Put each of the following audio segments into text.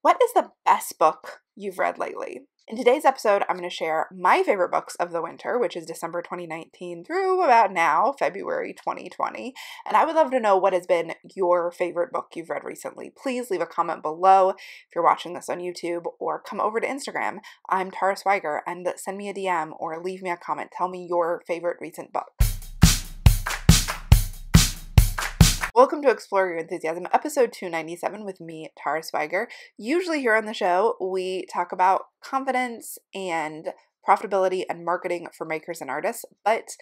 What is the best book you've read lately? In today's episode, I'm going to share my favorite books of the winter, which is December 2019 through about now, February 2020. And I would love to know what has been your favorite book you've read recently. Please leave a comment below if you're watching this on YouTube, or come over to Instagram. I'm Tara Swiger, and send me a DM or leave me a comment. Tell me your favorite recent book. Welcome to Explore Your Enthusiasm, episode 297 with me, Tara Swiger. Usually here on the show, we talk about confidence and profitability and marketing for makers and artists, but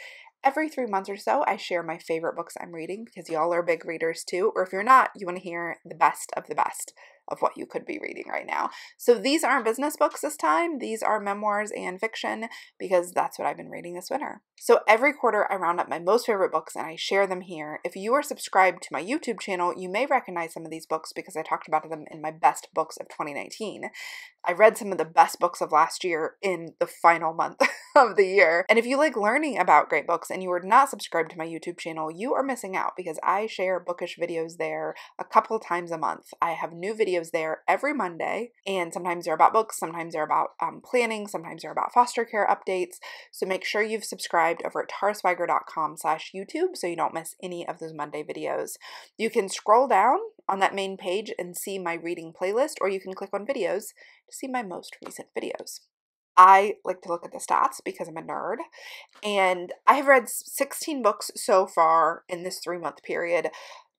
every 3 months or so, I share my favorite books I'm reading because y'all are big readers too, or if you're not, you want to hear the best of what you could be reading right now. So these aren't business books this time. These are memoirs and fiction because that's what I've been reading this winter. So every quarter I round up my most favorite books and I share them here. If you are subscribed to my YouTube channel, you may recognize some of these books because I talked about them in my best books of 2019. I read some of the best books of last year in the final month of the year. And if you like learning about great books and you are not subscribed to my YouTube channel, you are missing out because I share bookish videos there a couple of times a month. I have new videos there every Monday, and sometimes they're about books, sometimes they're about planning, sometimes they're about foster care updates. So make sure you've subscribed over at taraswiger.com/YouTube so you don't miss any of those Monday videos. You can scroll down on that main page and see my reading playlist, or you can click on videos to see my most recent videos. I like to look at the stats because I'm a nerd, and I have read 16 books so far in this 3-month period,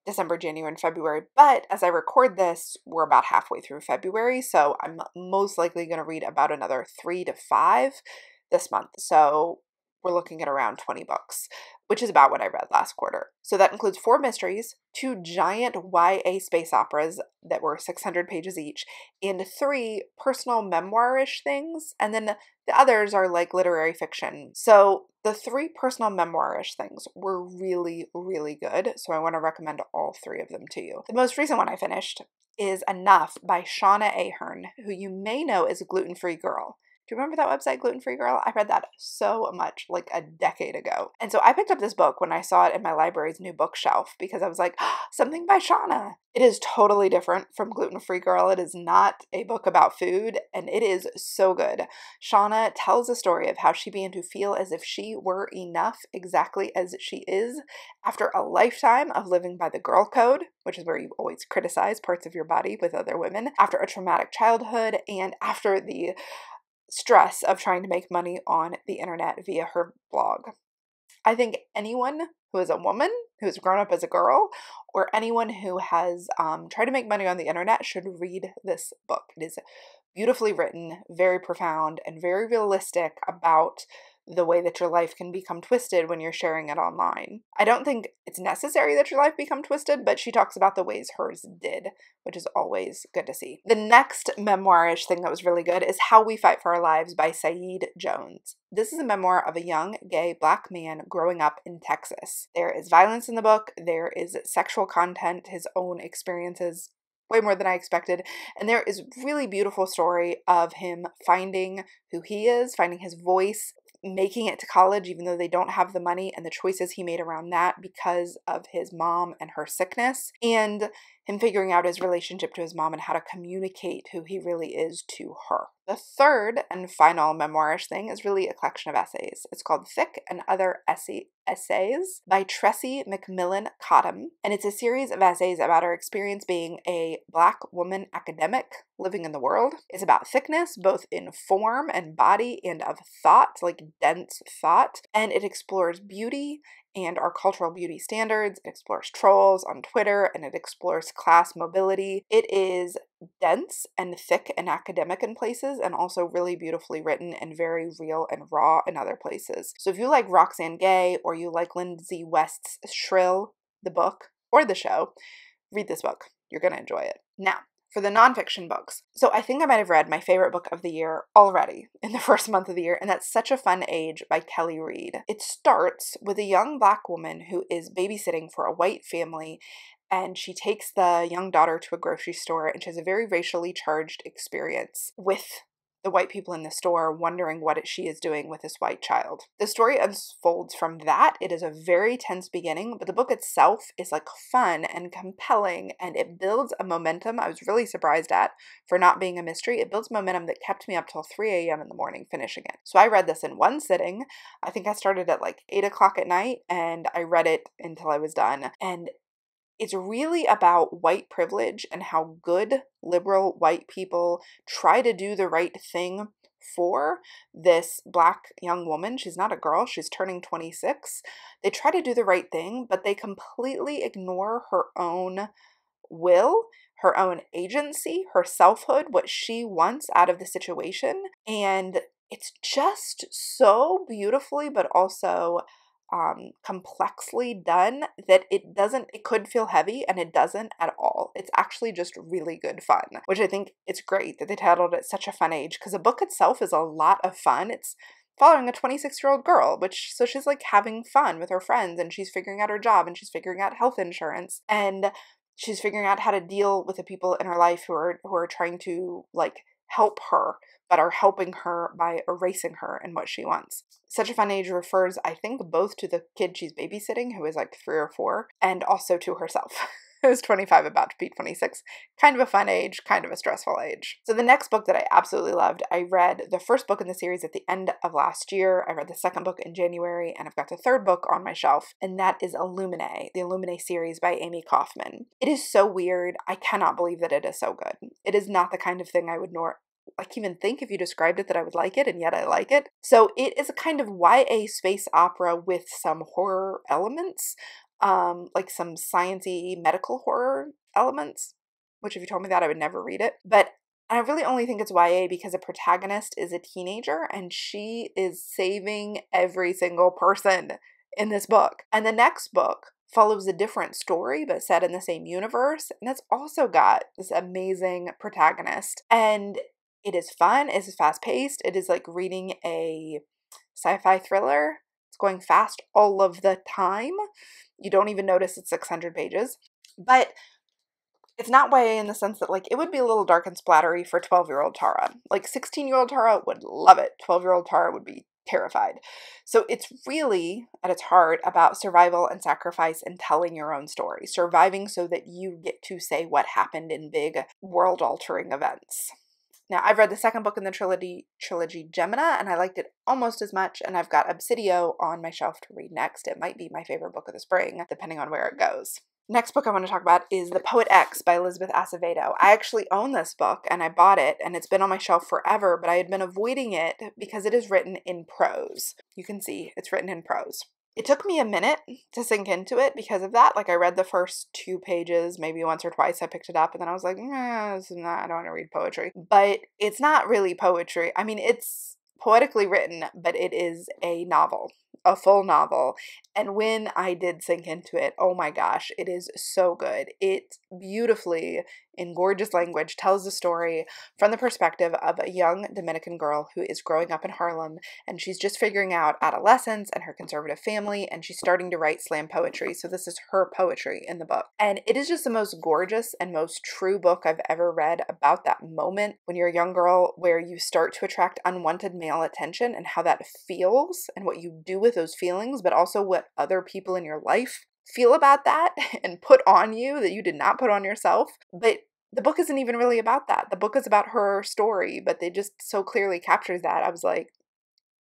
December, January, and February, but as I record this, we're about halfway through February, so I'm most likely going to read about another 3 to 5 this month. So we're looking at around 20 books, which is about what I read last quarter. So that includes 4 mysteries, 2 giant YA space operas that were 600 pages each, and 3 personal memoir-ish things, and then the others are like literary fiction. So the 3 personal memoir-ish things were really, really good, so I want to recommend all 3 of them to you. The most recent one I finished is Enough by Shauna Ahern, who you may know as a gluten-free girl. Do you remember that website, Gluten Free Girl? I read that so much, like a decade ago. And so I picked up this book when I saw it in my library's new bookshelf because I was like, oh, something by Shauna. It is totally different from Gluten Free Girl. It is not a book about food, and it is so good. Shauna tells a story of how she began to feel as if she were enough exactly as she is after a lifetime of living by the girl code, which is where you always criticize parts of your body with other women, after a traumatic childhood, and after the stress of trying to make money on the internet via her blog. I think anyone who is a woman who's grown up as a girl, or anyone who has tried to make money on the internet should read this book. It is beautifully written, very profound, and very realistic about the way that your life can become twisted when you're sharing it online. I don't think it's necessary that your life become twisted, but she talks about the ways hers did, which is always good to see. The next memoir-ish thing that was really good is How We Fight for Our Lives by Saeed Jones. This is a memoir of a young, gay, black man growing up in Texas. There is violence in the book, there is sexual content, his own experiences, way more than I expected. And there is really beautiful story of him finding who he is, finding his voice, making it to college even though they don't have the money, and the choices he made around that because of his mom and her sickness, and him figuring out his relationship to his mom and how to communicate who he really is to her. The third and final memoirish thing is really a collection of essays. It's called Thick and Other Essays by Tressie McMillan Cottom, and it's a series of essays about her experience being a black woman academic living in the world. It's about thickness, both in form and body and of thought, like dense thought, and it explores beauty and our cultural beauty standards. It explores trolls on Twitter, and it explores class mobility. It is dense and thick and academic in places, and also really beautifully written and very real and raw in other places. So if you like Roxane Gay, or you like Lindsay West's Shrill, the book, or the show, read this book. You're going to enjoy it. Now, for the nonfiction books. So I think I might have read my favorite book of the year already in the first month of the year, and that's Such a Fun Age by Kelly Reid. It starts with a young black woman who is babysitting for a white family, and she takes the young daughter to a grocery store, and she has a very racially charged experience with the white people in the store wondering what she is doing with this white child. The story unfolds from that. It is a very tense beginning, but the book itself is like fun and compelling, and it builds a momentum I was really surprised at for not being a mystery. It builds momentum that kept me up till 3 a.m. in the morning finishing it. So I read this in one sitting. I think I started at like 8 o'clock at night, and I read it until I was done. And it's really about white privilege and how good liberal white people try to do the right thing for this Black young woman. She's not a girl, she's turning 26. They try to do the right thing, but they completely ignore her own will, her own agency, her selfhood, what she wants out of the situation. And it's just so beautifully, but also complexly done that it could feel heavy, and it doesn't at all. It's actually just really good fun, which I think it's great that they titled it such a fun age, because the book itself is a lot of fun. It's following a 26-year-old girl, so she's like having fun with her friends, and she's figuring out her job, and she's figuring out health insurance, and she's figuring out how to deal with the people in her life who are trying to like help her, but are helping her by erasing her and what she wants. Such a Fun Age refers, I think, both to the kid she's babysitting, who is like 3 or 4, and also to herself, who's 25, about to be 26. Kind of a fun age, kind of a stressful age. So the next book that I absolutely loved, I read the first book in the series at the end of last year. I read the second book in January, and I've got the third book on my shelf, and that is Illuminae, the Illuminae series by Amy Kaufman. It is so weird. I cannot believe that it is so good. It is not the kind of thing I would even think if you described it that I would like it, and yet I like it. So it is a kind of YA space opera with some horror elements, like some science-y medical horror elements, which if you told me that, I would never read it. But I really only think it's YA because the protagonist is a teenager, and she is saving every single person in this book. And the next book follows a different story, but set in the same universe, and it's also got this amazing protagonist. And it is fun, it is fast-paced, it is like reading a sci-fi thriller. It's going fast all of the time. You don't even notice it's 600 pages. But it's not YA in the sense that, like, it would be a little dark and splattery for 12-year-old Tara. Like, 16-year-old Tara would love it. 12-year-old Tara would be terrified. So it's really, at its heart, about survival and sacrifice and telling your own story. Surviving so that you get to say what happened in big world-altering events. Now, I've read the second book in the trilogy Gemina, and I liked it almost as much, and I've got Obsidio on my shelf to read next. It might be my favorite book of the spring, depending on where it goes. Next book I want to talk about is The Poet X by Elizabeth Acevedo. I actually own this book, and I bought it, and it's been on my shelf forever, but I had been avoiding it because it is written in prose. You can see it's written in prose. It took me a minute to sink into it because of that. Like, I read the first 2 pages, maybe once or twice. I picked it up, and then I was like, I don't want to read poetry. But it's not really poetry. I mean, it's poetically written, but it is a novel, a full novel. And when I did sink into it, oh my gosh, it is so good. It beautifully, in gorgeous language, tells the story from the perspective of a young Dominican girl who is growing up in Harlem, and she's just figuring out adolescence and her conservative family, and she's starting to write slam poetry. So this is her poetry in the book. And it is just the most gorgeous and most true book I've ever read about that moment when you're a young girl where you start to attract unwanted male attention, and how that feels and what you do with those feelings, but also what other people in your life feel about that and put on you that you did not put on yourself. But the book isn't even really about that. The book is about her story, but they just so clearly captures that. I was like,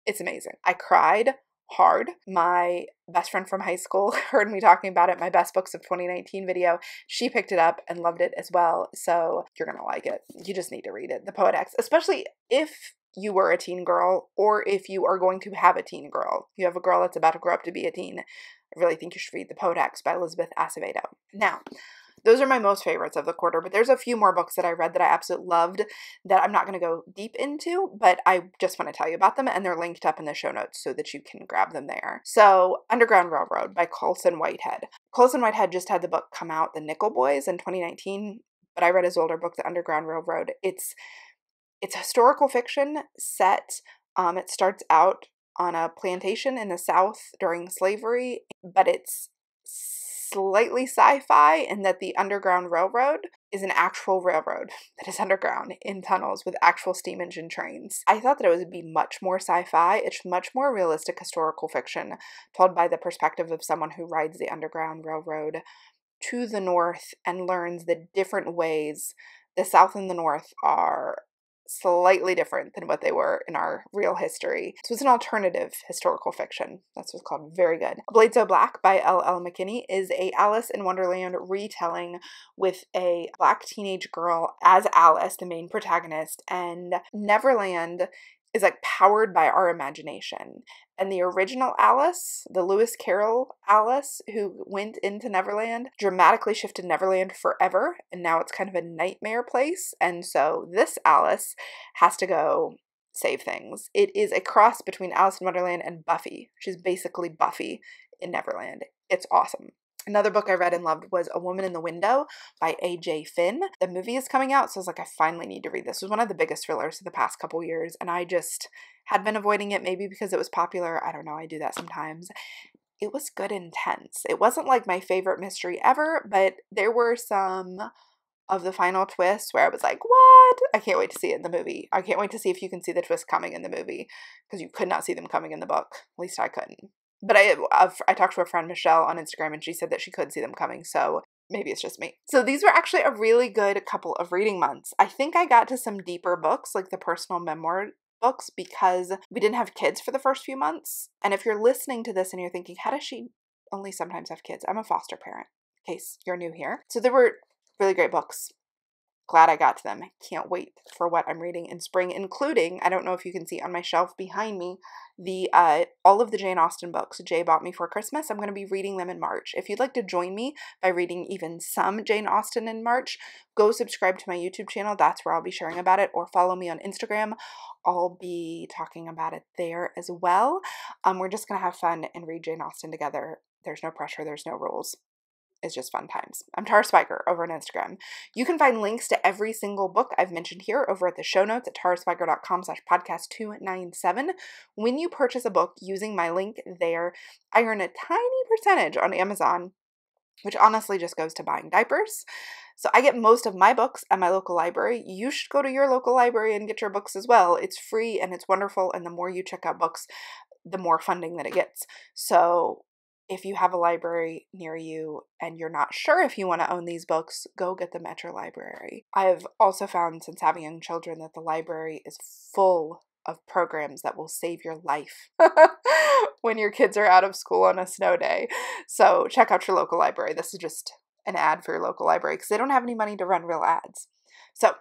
it's amazing. I cried hard. My best friend from high school heard me talking about it, my best books of 2019 video. She picked it up and loved it as well. So you're going to like it. You just need to read it. The Poet X, especially if you were a teen girl, or if you are going to have a teen girl. You have a girl that's about to grow up to be a teen. I really think you should read The Poet X by Elizabeth Acevedo. Now, those are my most favorites of the quarter, but there's a few more books that I read that I absolutely loved that I'm not going to go deep into, but I just want to tell you about them, and they're linked up in the show notes so that you can grab them there. So, Underground Railroad by Colson Whitehead. Colson Whitehead just had the book come out, The Nickel Boys, in 2019, but I read his older book, The Underground Railroad. It's historical fiction set. It starts out on a plantation in the South during slavery, but it's slightly sci-fi in that the Underground Railroad is an actual railroad that is underground in tunnels with actual steam engine trains. I thought that it would be much more sci-fi. It's much more realistic historical fiction told by the perspective of someone who rides the Underground Railroad to the North and learns the different ways the South and the North are slightly different than what they were in our real history. So it's an alternative historical fiction. That's what's called. Very good. Blade So Black by L.L. McKinney is a Alice in Wonderland retelling with a Black teenage girl as Alice, the main protagonist, and Neverland is like powered by our imagination. And the original Alice, the Lewis Carroll Alice who went into Neverland, dramatically shifted Neverland forever, and now it's kind of a nightmare place. And so this Alice has to go save things. It is a cross between Alice in Wonderland and Buffy. She's basically Buffy in Neverland. It's awesome. Another book I read and loved was A Woman in the Window by A.J. Finn. The movie is coming out, so I was like, I finally need to read this. It was one of the biggest thrillers of the past couple years, and I just had been avoiding it, maybe because it was popular. I don't know, I do that sometimes. It was good and intense. It wasn't like my favorite mystery ever, but there were some of the final twists where I was like, what? I can't wait to see it in the movie. I can't wait to see if you can see the twist coming in the movie, because you could not see them coming in the book. At least I couldn't. But I talked to a friend, Michelle, on Instagram, and she said that she could see them coming, so maybe it's just me. So these were actually a really good couple of reading months. I think I got to some deeper books, like the personal memoir books, because we didn't have kids for the first few months. And if you're listening to this and you're thinking, how does she only sometimes have kids? I'm a foster parent, in case you're new here. So there were really great books. Glad I got to them. I can't wait for what I'm reading in spring, including, I don't know if you can see on my shelf behind me, the all of the Jane Austen books Jay bought me for Christmas. I'm going to be reading them in March. If you'd like to join me by reading even some Jane Austen in March, go subscribe to my YouTube channel. That's where I'll be sharing about it, or follow me on Instagram. I'll be talking about it there as well. We're just going to have fun and read Jane Austen together. There's no pressure. There's no rules. It's just fun times. I'm Tara Spiker over on Instagram. You can find links to every single book I've mentioned here over at the show notes at taraspiker.com/podcast297. When you purchase a book using my link there, I earn a tiny percentage on Amazon, which honestly just goes to buying diapers. So I get most of my books at my local library. You should go to your local library and get your books as well. It's free and it's wonderful, and the more you check out books, the more funding that it gets. So if you have a library near you and you're not sure if you want to own these books, go get them at your library. I have also found since having young children that the library is full of programs that will save your life when your kids are out of school on a snow day. So check out your local library. This is just an ad for your local library because they don't have any money to run real ads. So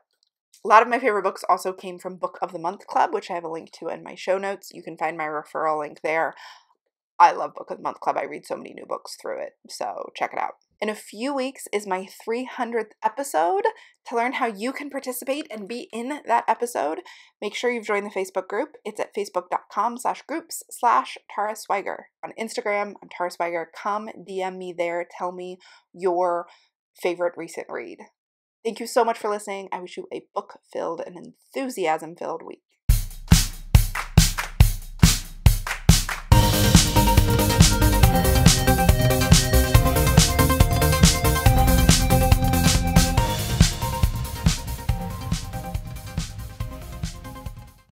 a lot of my favorite books also came from Book of the Month Club, which I have a link to in my show notes. You can find my referral link there. I love Book of the Month Club. I read so many new books through it, so check it out. In a few weeks is my 300th episode. To learn how you can participate and be in that episode, make sure you've joined the Facebook group. It's at facebook.com/groups/Tara Swiger. On Instagram, I'm Tara Swiger. Come DM me there. Tell me your favorite recent read. Thank you so much for listening. I wish you a book-filled and enthusiasm-filled week.